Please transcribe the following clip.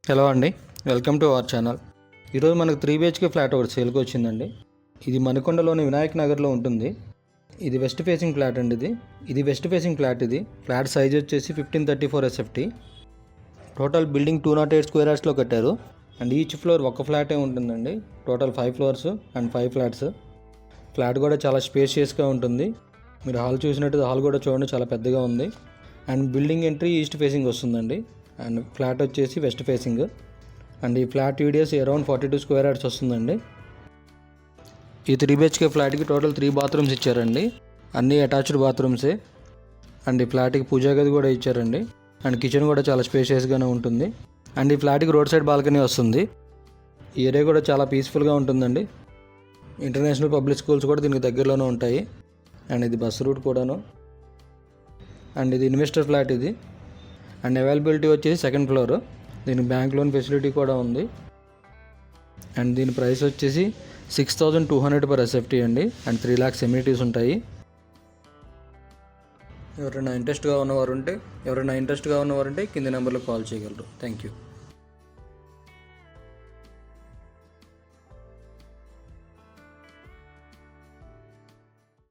Hello అండి, welcome to our channel. ఈరోజు మనకు 3 BHK ఫ్లాట్ ఒకటి సేల్కి వచ్చిందండి. ఇది మణికొండలోని వినాయక్ నగర్లో ఉంటుంది. ఇది వెస్ట్ ఫేసింగ్ ఫ్లాట్ అండి. ఇది west facing flat. Flat size వచ్చేసి 1534 SFT. టోటల్ బిల్డింగ్ 208 స్క్వేర్ యార్డ్స్లో కట్టారు. అండ్ ఈచ్ ఫ్లోర్ ఒక ఫ్లాటే ఉంటుందండి. Total 5 floors and 5 flats. Flat కూడా చాలా స్పేషియస్గా ఉంటుంది. మీరు హాల్ చూసినట్టు హాల్ కూడా చూడండి, చాలా పెద్దగా ఉంది. And building entry east facing వస్తుందండి. అండ్ ఫ్లాట్ వచ్చేసి వెస్ట్ ఫేసింగ్. అండ్ ఈ flat UDS around 42 square yards వస్తుందండి. ఈ 3 BHK ఫ్లాట్కి టోటల్ 3 బాత్రూమ్స్ ఇచ్చారండి. అన్నీ అటాచ్డ్ బాత్రూమ్సే. అండ్ ఈ ఫ్లాట్కి పూజా గది కూడా ఇచ్చారండి. అండ్ కిచెన్ కూడా చాలా స్పేషియస్గానే ఉంటుంది. అండ్ ఈ ఫ్లాట్కి రోడ్ సైడ్ బాల్కనీ వస్తుంది. ఈ ఏరియా కూడా చాలా పీస్ఫుల్గా ఉంటుందండి. ఇంటర్నేషనల్ పబ్లిక్ స్కూల్స్ కూడా దీనికి దగ్గరలోనే ఉంటాయి. అండ్ ఇది బస్ రూట్ కూడాను. అండ్ ఇది ఇన్వెస్టర్ ఫ్లాట్ ఇది. అండ్ అవైలబిలిటీ వచ్చేసి సెకండ్ ఫ్లోర్. దీనికి బ్యాంక్ లోన్ ఫెసిలిటీ కూడా ఉంది. అండ్ దీని ప్రైస్ వచ్చేసి 6200 per SFT అండి. అండ్ 3 lakhs ఎమ్యూనిటీస్ ఉంటాయి. ఎవరైనా ఇంట్రెస్ట్గా ఉన్నవారు ఉంటే కింది నెంబర్లో కాల్ చేయగలరు. Thank you.